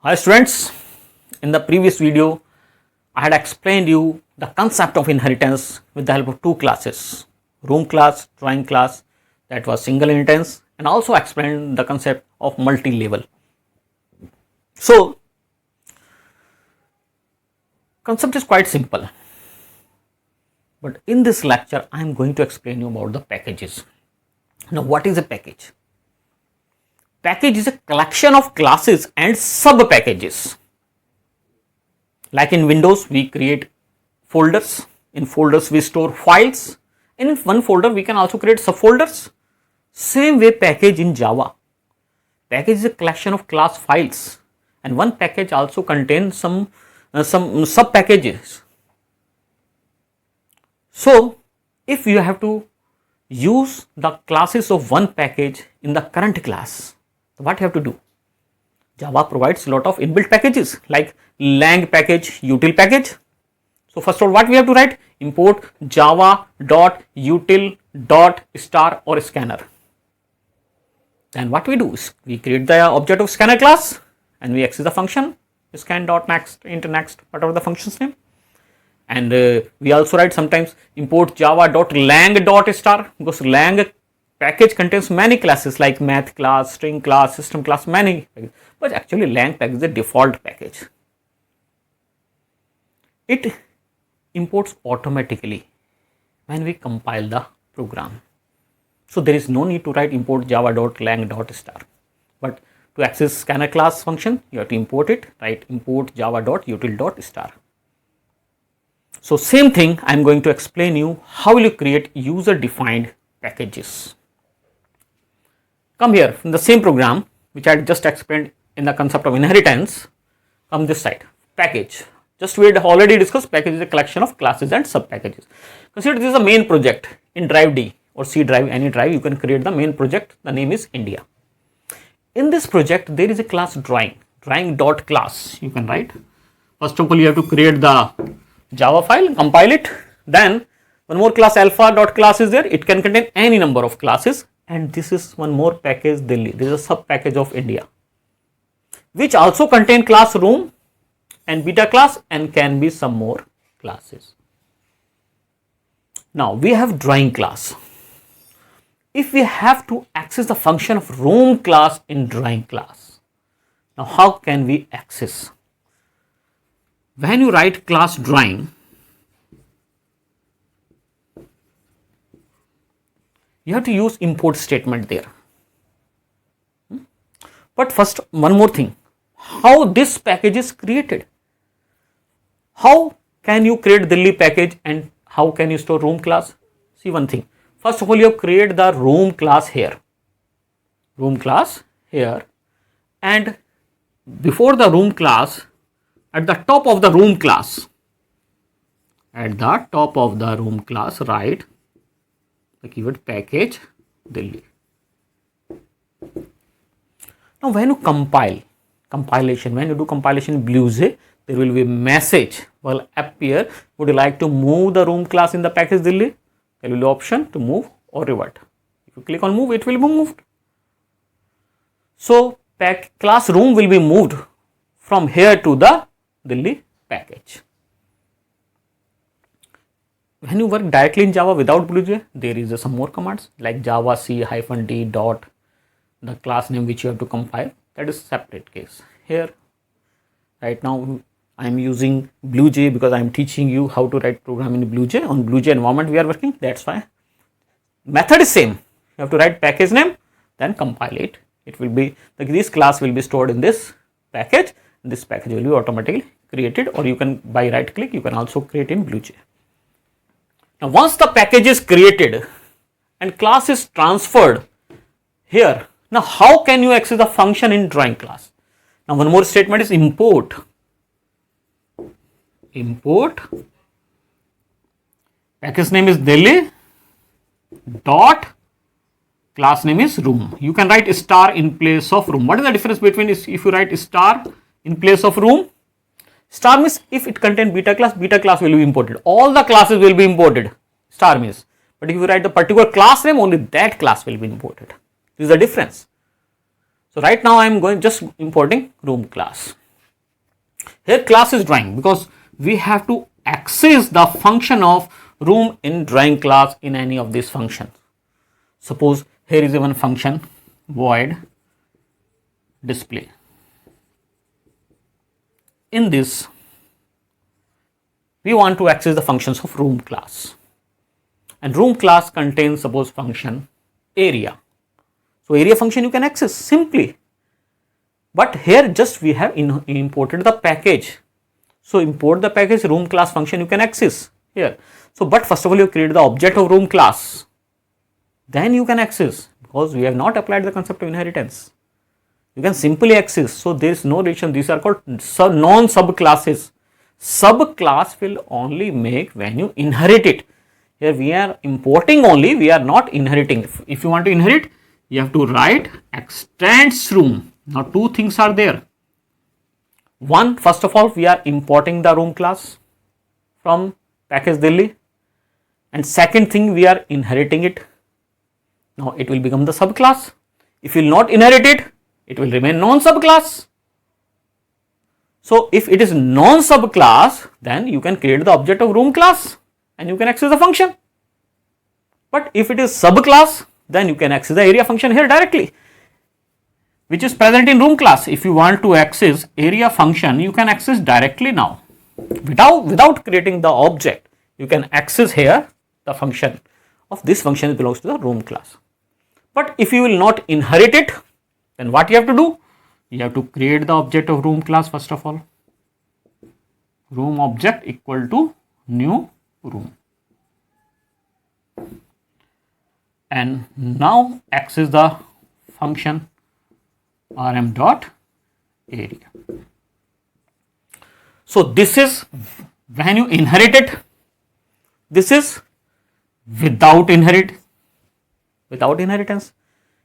Hi students, in the previous video I had explained you the concept of inheritance with the help of two classes, room class, drawing class, that was single inheritance, and also explained the concept of multi-level. So concept is quite simple, but in this lecture I am going to explain you about the packages. Now what is a package? Package is a collection of classes and sub packages. Like in Windows, we create folders. In folders, we store files. And in one folder, we can also create subfolders. Same way, package in Java. Package is a collection of class files, and one package also contains some sub packages. So, if you have to use the classes of one package in the current class, what you have to do? Java provides a lot of inbuilt packages like lang package, util package. So first of all, what we have to write? Import java.util.star or scanner. Then what we do is we create the object of scanner class and we access the function scan.next, int next, whatever the function's name. And we also write sometimes import java.lang.star because lang package contains many classes like math class, string class, system class, many packages. But actually lang package is the default package. It imports automatically when we compile the program. So there is no need to write import java.lang.star. But to access scanner class function, you have to import it, write import java.util.star. So same thing, I am going to explain you how will you create user defined packages. Come here in the same program which I just explained in the concept of inheritance. Come this side, package. Just we had already discussed package is a collection of classes and sub packages. Consider this is a main project in drive D or C drive, any drive you can create the main project. The name is India. In this project there is a class drawing.class you can write. First of all you have to create the Java file, compile it. Then one more class alpha.class is there. It can contain any number of classes. And this is one more package Delhi. This is a sub package of India, which also contain class room and beta class and can be some more classes. Now we have drawing class. If we have to access the function of room class in drawing class, now how can we access? When you write class drawing, you have to use import statement there. But first, one more thing, how this package is created. How can you create Delhi package and how can you store room class? See one thing. First of all, you have created the room class here. And before the room class, at the top of the room class, write the keyword package Delhi. Now when you do compilation in BlueJ, there will be a message will appear. Would you like to move the room class in the package Delhi? There will be option to move or revert. If you click on move, it will be moved. So class room will be moved from here to the Delhi package. When you work directly in Java without BlueJ, there is some more commands like java c-d dot, the class name which you have to compile. That is separate case. Here, right now, I am using BlueJ because I am teaching you how to write program in BlueJ. On BlueJ environment we are working. That's why. Method is same. You have to write package name, then compile it. It will be this class will be stored in this package. This package will be automatically created, or you can by right click you can also create in BlueJ. Now once the package is created and class is transferred here, now how can you access the function in drawing class? Now one more statement is import package name is Delhi dot class name is room. You can write star in place of room. What is the difference between if you write star in place of room? Star means if it contains beta class will be imported. All the classes will be imported. Star means. But if you write the particular class name, only that class will be imported. This is the difference. So right now I am just importing room class. Here class is drawing because we have to access the function of room in drawing class in any of these functions. Suppose here is one function void display. In this, we want to access the functions of room class, and room class contains suppose function area. So area function you can access simply, but here just we have imported the package. So import the package room class function you can access here. So but first of all you create the object of room class, then you can access, because we have not applied the concept of inheritance. You can simply access. So there is no relation. These are called non-sub classes. Subclass will only make when you inherit it. Here we are importing only, we are not inheriting. If you want to inherit, you have to write extends room. Now two things are there. One, first of all, we are importing the room class from package Delhi, and second thing, we are inheriting it. Now it will become the subclass. If you will not inherit it, it will remain non-subclass. So if it is non-subclass, then you can create the object of room class and you can access the function. But if it is subclass, then you can access the area function here directly, which is present in room class. If you want to access area function, you can access directly now. Without creating the object, you can access here the function of this function belongs to the room class. But if you will not inherit it, then what you have to do? You have to create the object of room class first of all. Room object equal to new room. And now access the function rm dot area. So this is when you inherit it. This is without inheritance.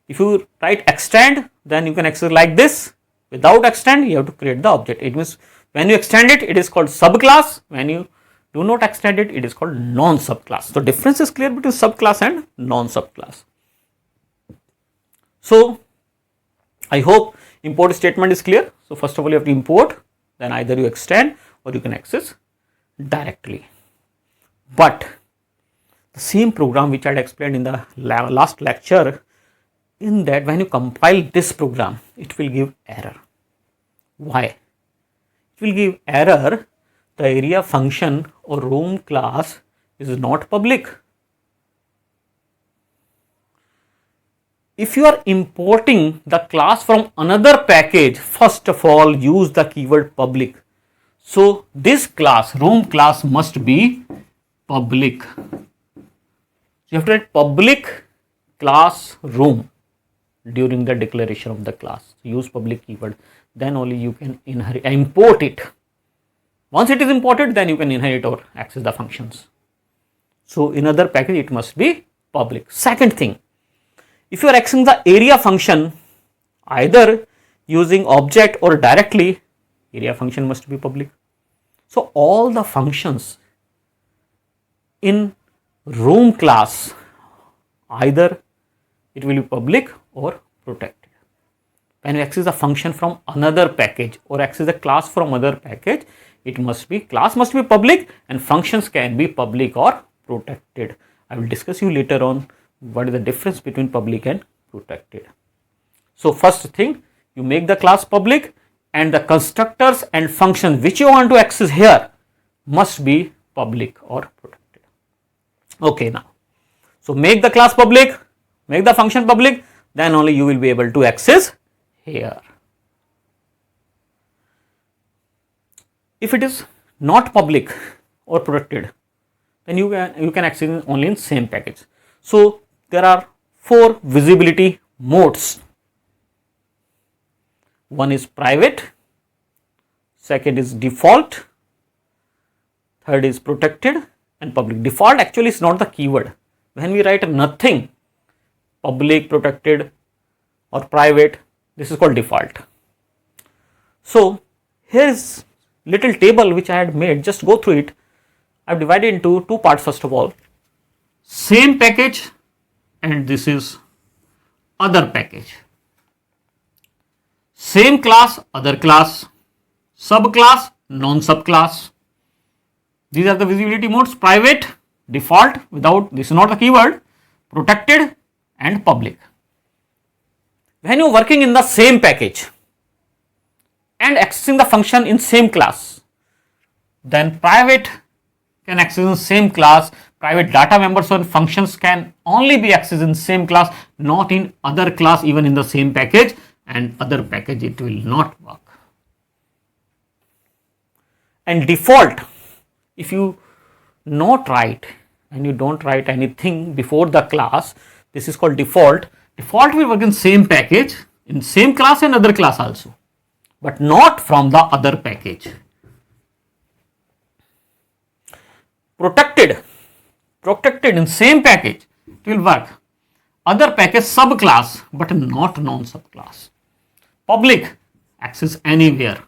If you write extend, then you can access like this. Without extend, you have to create the object. It means when you extend it, it is called subclass. When you do not extend it, it is called non-subclass. So difference is clear between subclass and non-subclass. So I hope import statement is clear. So first of all, you have to import, then either you extend or you can access directly. But the same program which I had explained in the last lecture, in that when you compile this program, it will give error. Why? It will give error. The area function or room class is not public. If you are importing the class from another package, first of all use the keyword public. So this class, room class, must be public. So you have to write public class room during the declaration of the class. So use public keyword, then only you can import it. Once it is imported, then you can inherit or access the functions. So in other package, it must be public. Second thing, if you are accessing the area function either using object or directly, area function must be public. So all the functions in room class, either it will be public or protected. When you access the function from another package or access the class from other package, it must be, class must be public and functions can be public or protected. I will discuss you later on what is the difference between public and protected. So first thing, you make the class public and the constructors and functions which you want to access here must be public or protected. Okay, now, so make the class public, make the function public, then only you will be able to access here. If it is not public or protected, then you can access only in same package. So there are 4 visibility modes. One is private, second is default, third is protected, and public. Default actually is not the keyword. When we write nothing, public, protected or private, this is called default. So here is little table which I had made, just go through it. I have divided into 2 parts. First of all, same package, and this is other package. Same class, other class, subclass, non-subclass. These are the visibility modes: private, default, without, this is not the keyword, protected, and public. When you are working in the same package and accessing the function in same class, then private can access in same class. Private data members and functions can only be accessed in same class, not in other class, even in the same package, and other package it will not work. And default, if you not write and you don't write anything before the class, this is called default. Default will work in same package, in same class and other class also, but not from the other package. Protected in same package, it will work. Other package subclass, but not non-subclass. Public, access anywhere.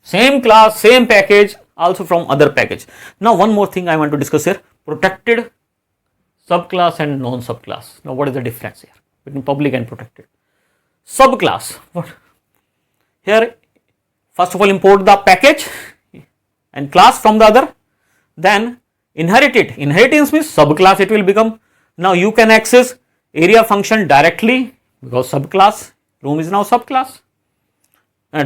Same class, same package, also from other package. Now one more thing I want to discuss here: protected, subclass and non-subclass. Now what is the difference here between public and protected? Subclass, what? Here, first of all, import the package and class from the other, then inherit it. Inheritance means subclass it will become. Now you can access area function directly because subclass, room is now subclass.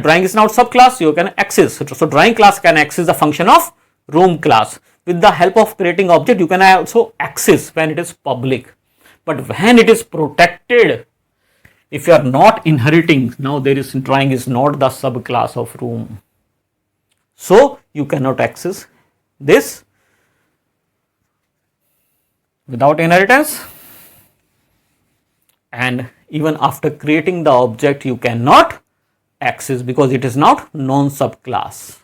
Drawing is now subclass, you can access. So drawing class can access the function of room class. With the help of creating object, you can also access when it is public. But when it is protected, if you are not inheriting, now there is, drawing is not the subclass of room. So you cannot access this without inheritance, and even after creating the object you cannot access because it is not non-subclass.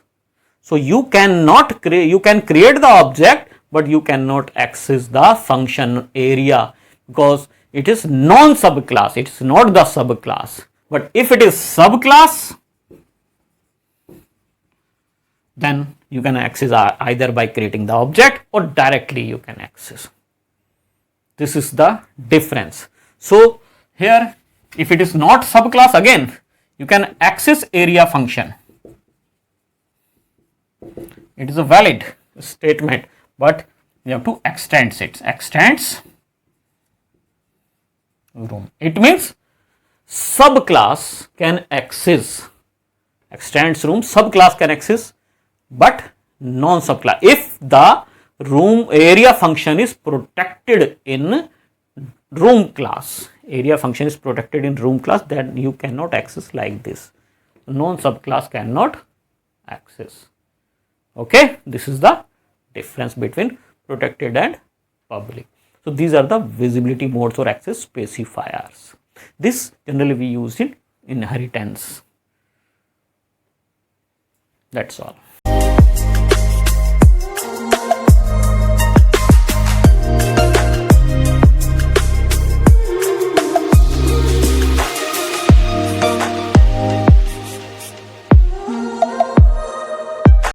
So you cannot create, you can create the object but you cannot access the function area because it is non-subclass, it is not the subclass. But if it is subclass, then you can access either by creating the object or directly you can access. This is the difference. So here, if it is not subclass, again you can access area function. It is a valid statement, but you have to extend it. Extends room. It means subclass can access, extends room, subclass can access, but non-subclass. If the room area function is protected in room class, area function is protected in room class, then you cannot access like this. Non-subclass cannot access. Okay, this is the difference between protected and public. So these are the visibility modes or access specifiers. This generally we use in inheritance. That's all.